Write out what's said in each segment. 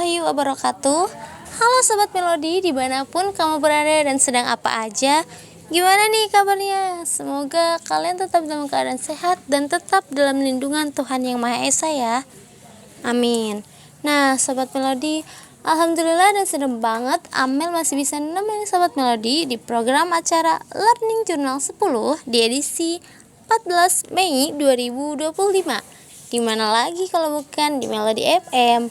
warahmatullahi wabarakatuh. Halo Sobat Melodi, dimanapun kamu berada dan sedang apa aja. Gimana nih kabarnya? Semoga kalian tetap dalam keadaan sehat dan tetap dalam lindungan Tuhan Yang Maha Esa ya. Amin. Nah Sobat Melodi, alhamdulillah dan senang banget Amel masih bisa nemenin Sobat Melodi di program acara Learning Journal 10 di edisi 14 Mei 2025. Dimana lagi kalau bukan di Melody FM.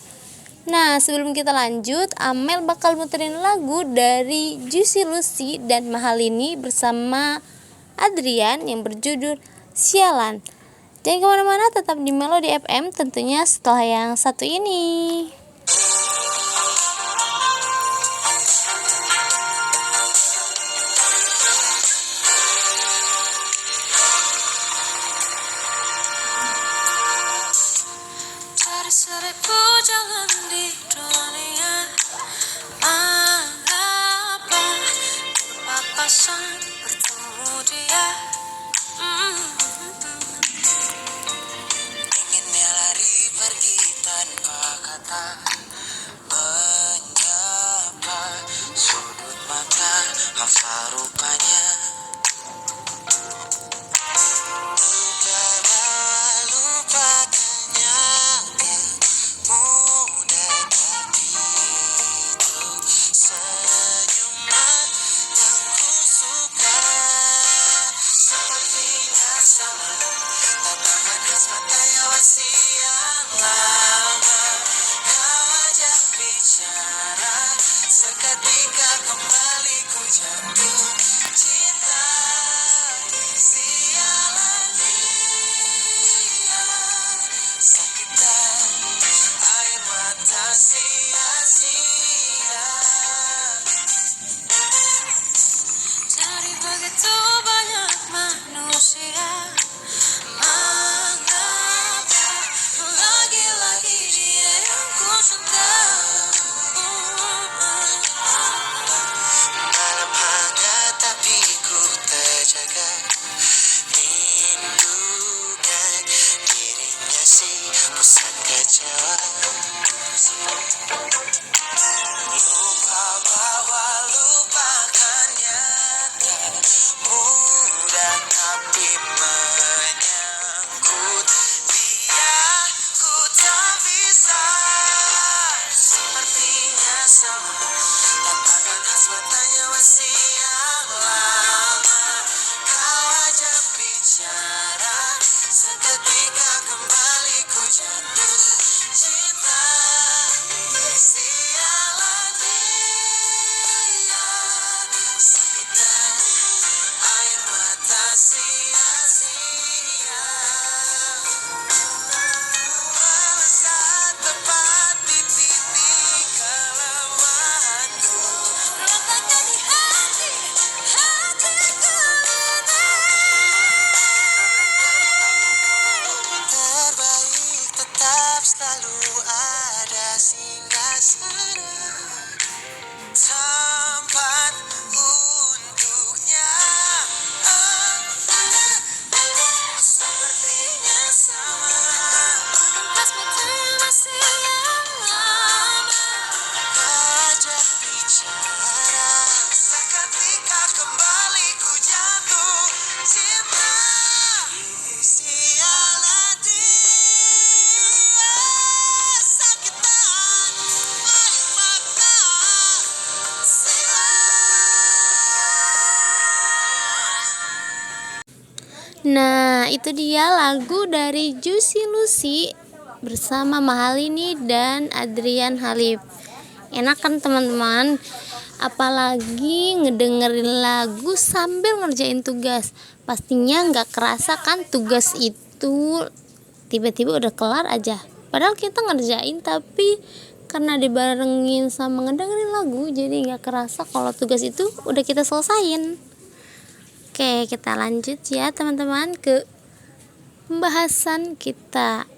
Nah sebelum kita lanjut, Amel bakal muterin lagu dari Juicy Lucy dan Mahalini bersama Adrian yang berjudul Sialan. Jangan kemana-mana, tetap di Melody FM tentunya setelah yang satu ini. Seribu jalan di dunia, mengapa berpapasan bertemu dia? Inginnya lari pergi tanpa kata, menyapa sudut mata, hafal rupanya. Seketika kembali ku jatuh cinta, sialan dia, sakitan air mata sia-sia. Dari begitu banyak manusia, mengapa lagi-lagi dia yang ku cinta? Lupa bahwa lupakannya tak mudah, tapi menyangkut dia ku tak bisa. Sepertinya sama, tapakan khas matanya masih yang lama. Kau ajak bicara, seketika kembali ku jatuh cinta. Sialan dia, sakitan air mata sia-sia. Pada saat tepat di titik kelemahanku, letakkan di hatiku ini. Terbaik tetap selalu ada singgah sana, tempat untuknya. Sepertinya sama, khas matanya masih yang lama. Ajak bicara, seketika kembali ku jatuh cinta. Sialan dia, sakitan air mata sia. Nah itu dia lagu dari Juicy Lucy bersama Mahalini dan Adrian Halif. Enak kan teman-teman? Apalagi ngedengerin lagu sambil ngerjain tugas. Pastinya gak kerasa kan tugas itu tiba-tiba udah kelar aja. Padahal kita ngerjain, tapi karena dibarengin sama ngedengerin lagu, jadi gak kerasa kalau tugas itu udah kita selesain. Oke, kita lanjut ya teman-teman ke pembahasan kita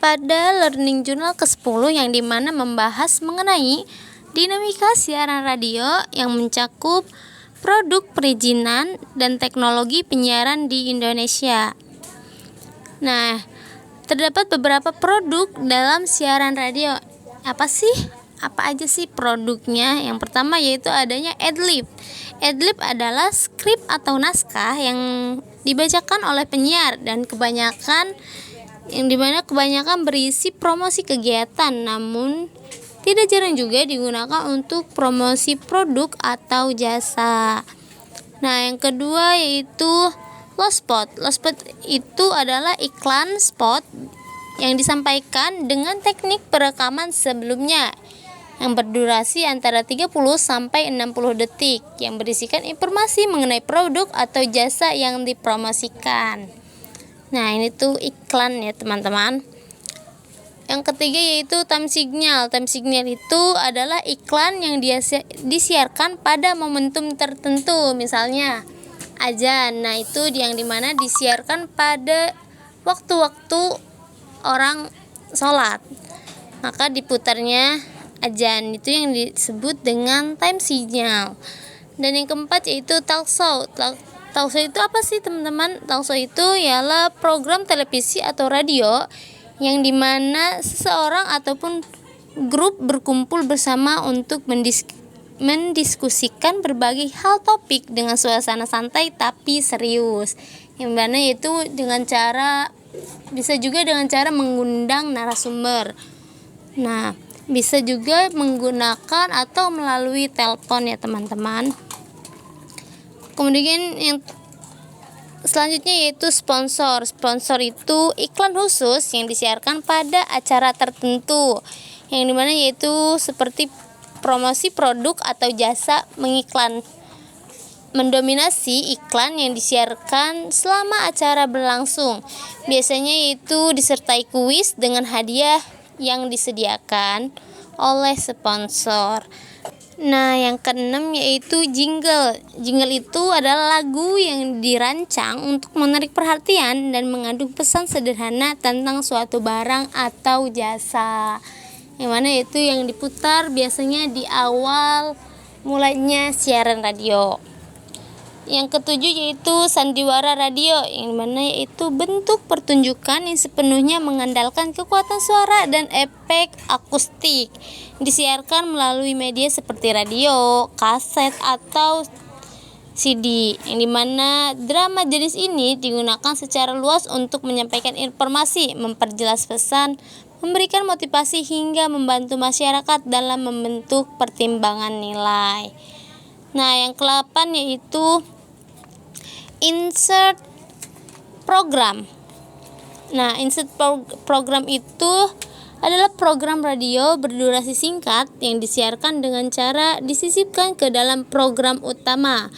pada Learning Journal ke-10 yang dimana membahas mengenai dinamika siaran radio yang mencakup produk perizinan dan teknologi penyiaran di Indonesia. Nah, terdapat beberapa produk dalam siaran radio Apa aja sih produknya? Yang pertama yaitu adanya adlib. Adlib adalah skrip atau naskah yang dibacakan oleh penyiar dan kebanyakan berisi promosi kegiatan, namun tidak jarang juga digunakan untuk promosi produk atau jasa. Nah, yang kedua yaitu low spot. Low spot itu adalah iklan spot yang disampaikan dengan teknik perekaman sebelumnya yang berdurasi antara 30 sampai 60 detik yang berisikan informasi mengenai produk atau jasa yang dipromosikan. Nah, ini tuh iklan ya, teman-teman. Yang ketiga yaitu time signal. Time signal itu adalah iklan yang disiarkan pada momentum tertentu, misalnya azan. Nah, itu yang dimana disiarkan pada waktu-waktu orang sholat, maka diputarnya azan, itu yang disebut dengan time signal. Dan yang keempat yaitu talk show. Talk show itu apa sih, teman-teman? Talk show itu ialah program televisi atau radio yang dimana seseorang ataupun grup berkumpul bersama untuk mendiskusikan berbagai hal topik dengan suasana santai tapi serius. Yang mana itu bisa juga dengan cara mengundang narasumber. Nah, bisa juga menggunakan atau melalui telepon ya, teman-teman. Kemudian yang selanjutnya yaitu sponsor. Sponsor itu iklan khusus yang disiarkan pada acara tertentu, yang dimana yaitu seperti promosi produk atau jasa mendominasi iklan yang disiarkan selama acara berlangsung. Biasanya yaitu disertai kuis dengan hadiah yang disediakan oleh sponsor. Nah, yang keenam yaitu jingle. Jingle itu adalah lagu yang dirancang untuk menarik perhatian dan mengandung pesan sederhana tentang suatu barang atau jasa. Yang mana itu yang diputar biasanya di awal mulainya siaran radio. Yang ketujuh yaitu sandiwara radio, yang mana yaitu bentuk pertunjukan yang sepenuhnya mengandalkan kekuatan suara dan efek akustik. Disiarkan melalui media seperti radio, kaset, atau CD, yang dimana drama jenis ini digunakan secara luas untuk menyampaikan informasi, memperjelas pesan, memberikan motivasi hingga membantu masyarakat dalam membentuk pertimbangan nilai. Nah, yang ke-8 yaitu insert program. Nah, insert program itu adalah program radio berdurasi singkat yang disiarkan dengan cara disisipkan ke dalam program utama.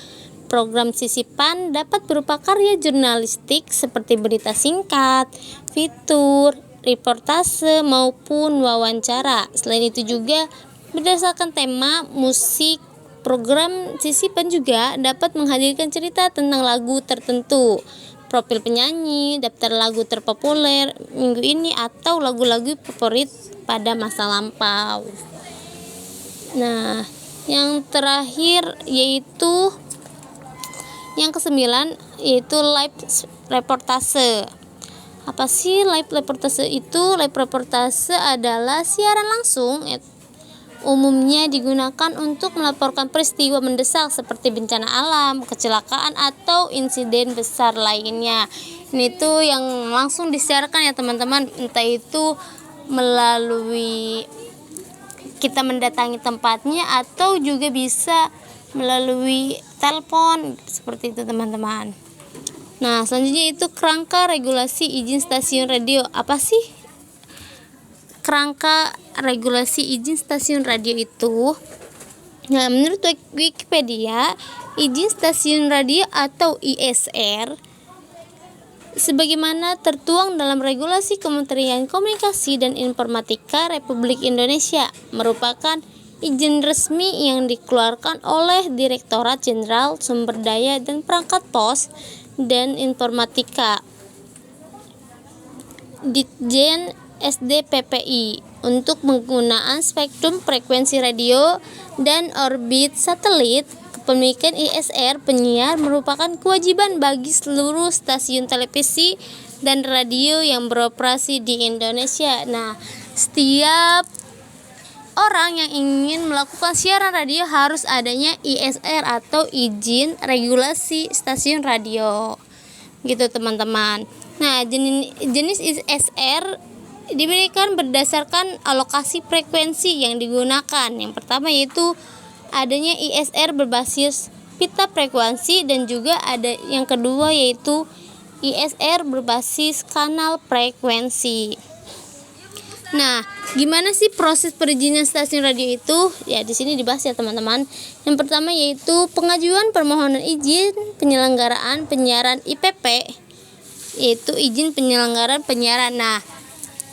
Program sisipan dapat berupa karya jurnalistik seperti berita singkat, fitur, reportase, maupun wawancara. Selain itu juga berdasarkan tema musik. Program sisipan juga dapat menghadirkan cerita tentang lagu tertentu, profil penyanyi, daftar lagu terpopuler minggu ini, atau lagu-lagu favorit pada masa lampau. Nah, yang terakhir yaitu yang ke-9 yaitu live reportase. Apa sih live reportase itu? Live reportase adalah siaran langsung umumnya digunakan untuk melaporkan peristiwa mendesak seperti bencana alam, kecelakaan, atau insiden besar lainnya. Ini tuh yang langsung disiarkan ya, teman-teman, entah itu melalui kita mendatangi tempatnya atau juga bisa melalui telepon, seperti itu, teman-teman. Nah, selanjutnya itu kerangka regulasi izin stasiun radio. Apa sih kerangka regulasi izin stasiun radio itu? Nah, menurut Wikipedia, izin stasiun radio atau ISR sebagaimana tertuang dalam regulasi Kementerian Komunikasi dan Informatika Republik Indonesia merupakan izin resmi yang dikeluarkan oleh Direktorat Jenderal Sumber Daya dan Perangkat Pos dan Informatika Ditjen SDPPI untuk penggunaan spektrum frekuensi radio dan orbit satelit. Kepemilikan ISR penyiar merupakan kewajiban bagi seluruh stasiun televisi dan radio yang beroperasi di Indonesia. Nah, setiap orang yang ingin melakukan siaran radio harus adanya ISR atau izin regulasi stasiun radio. Gitu teman-teman. Nah, jenis ISR diberikan berdasarkan alokasi frekuensi yang digunakan. Yang pertama yaitu adanya ISR berbasis pita frekuensi, dan juga ada yang kedua yaitu ISR berbasis kanal frekuensi. Nah, gimana sih proses perizinan stasiun radio itu? Ya, di sini dibahas ya teman-teman. Yang pertama yaitu pengajuan permohonan izin penyelenggaraan penyiaran IPP, yaitu izin penyelenggaraan penyiaran. Nah,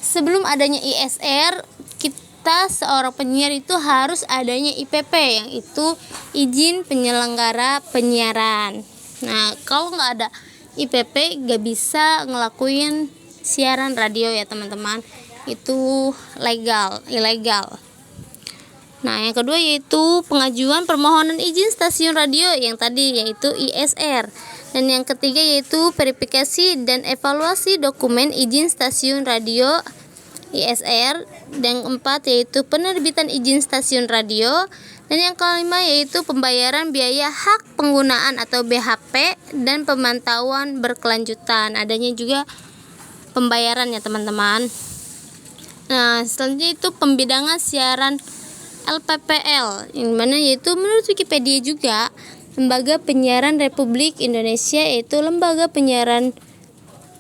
sebelum adanya ISR, kita seorang penyiar itu harus adanya IPP, yang itu izin penyelenggara penyiaran. Nah, kalau nggak ada IPP nggak bisa ngelakuin siaran radio ya teman-teman, itu ilegal. Nah, yang kedua yaitu pengajuan permohonan izin stasiun radio yang tadi yaitu ISR. Dan yang ketiga yaitu verifikasi dan evaluasi dokumen izin stasiun radio ISR. Dan yang keempat yaitu penerbitan izin stasiun radio. Dan yang kelima yaitu pembayaran biaya hak penggunaan atau BHP dan pemantauan berkelanjutan. Adanya juga pembayaran ya teman-teman. Nah, selanjutnya itu pembidangan siaran LPPL, yang mana yaitu menurut Wikipedia juga Lembaga Penyiaran Republik Indonesia, yaitu Lembaga Penyiaran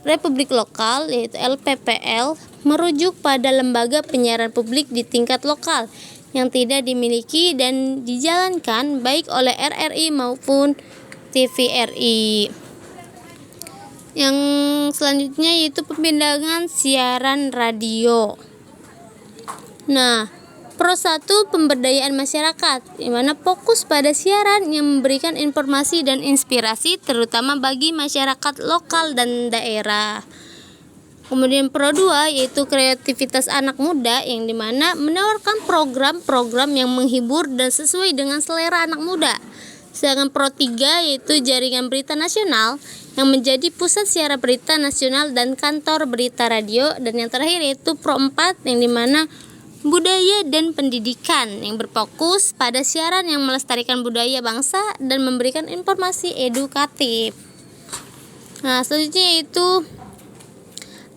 Republik Lokal, yaitu LPPL, merujuk pada lembaga penyiaran publik di tingkat lokal yang tidak dimiliki dan dijalankan baik oleh RRI maupun TVRI. Yang selanjutnya yaitu pembidangan siaran radio. Nah, Pro 1 pemberdayaan masyarakat, di mana fokus pada siaran yang memberikan informasi dan inspirasi terutama bagi masyarakat lokal dan daerah. Kemudian Pro 2 yaitu kreativitas anak muda, yang dimana menawarkan program-program yang menghibur dan sesuai dengan selera anak muda. Sedangkan Pro 3 yaitu jaringan berita nasional yang menjadi pusat siaran berita nasional dan kantor berita radio. Dan yang terakhir yaitu Pro 4 yang dimana budaya dan pendidikan, yang berfokus pada siaran yang melestarikan budaya bangsa dan memberikan informasi edukatif. Nah, selanjutnya yaitu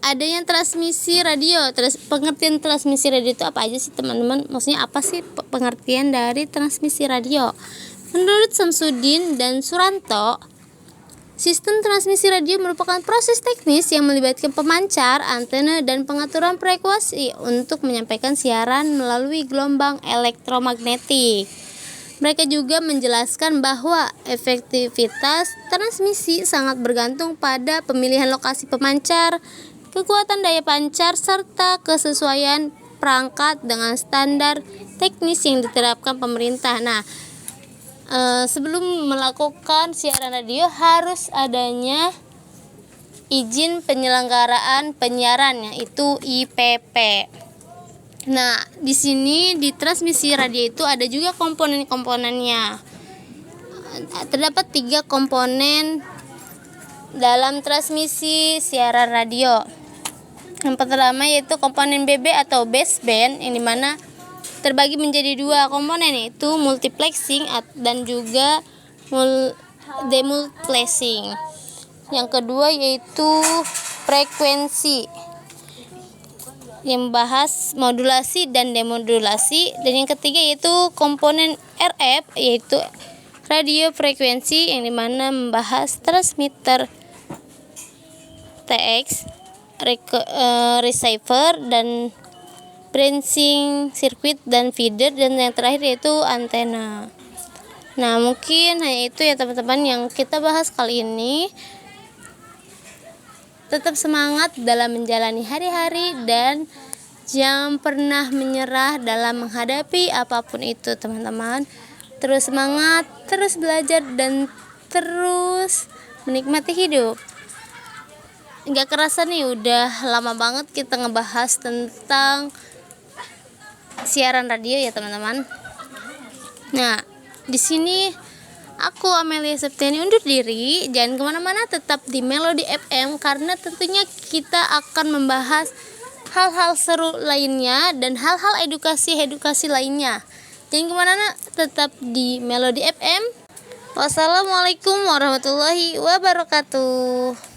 adanya transmisi radio. Pengertian transmisi radio itu apa aja sih teman-teman? Maksudnya apa sih pengertian dari transmisi radio? Menurut Samsudin dan Suranto, sistem transmisi radio merupakan proses teknis yang melibatkan pemancar, antena, dan pengaturan frekuensi untuk menyampaikan siaran melalui gelombang elektromagnetik. Mereka juga menjelaskan bahwa efektivitas transmisi sangat bergantung pada pemilihan lokasi pemancar, kekuatan daya pancar, serta kesesuaian perangkat dengan standar teknis yang diterapkan pemerintah. Nah, sebelum melakukan siaran radio harus adanya izin penyelenggaraan penyiaran, yaitu IPP. Nah, di sini di transmisi radio itu ada juga komponen-komponennya. Terdapat 3 komponen dalam transmisi siaran radio. Yang pertama yaitu komponen BB atau baseband, yang dimana terbagi menjadi 2 komponen, yaitu multiplexing dan juga demultiplexing. Yang kedua yaitu frekuensi, yang membahas modulasi dan demodulasi. Dan yang ketiga yaitu komponen RF, yaitu radio frekuensi, yang dimana membahas transmitter, TX, receiver, dan branching circuit dan feeder. Dan yang terakhir yaitu antena. Nah, mungkin hanya itu ya teman-teman yang kita bahas kali ini. Tetap semangat dalam menjalani hari-hari dan jangan pernah menyerah dalam menghadapi apapun itu teman-teman. Terus semangat, terus belajar, dan terus menikmati hidup. Gak kerasa nih udah lama banget kita ngebahas tentang siaran radio ya teman-teman. Nah, di sini aku Amelia Septiani undur diri. Jangan kemana-mana, tetap di Melody FM karena tentunya kita akan membahas hal-hal seru lainnya dan hal-hal edukasi lainnya. Jangan kemana nak, tetap di Melody FM. Wassalamualaikum warahmatullahi wabarakatuh.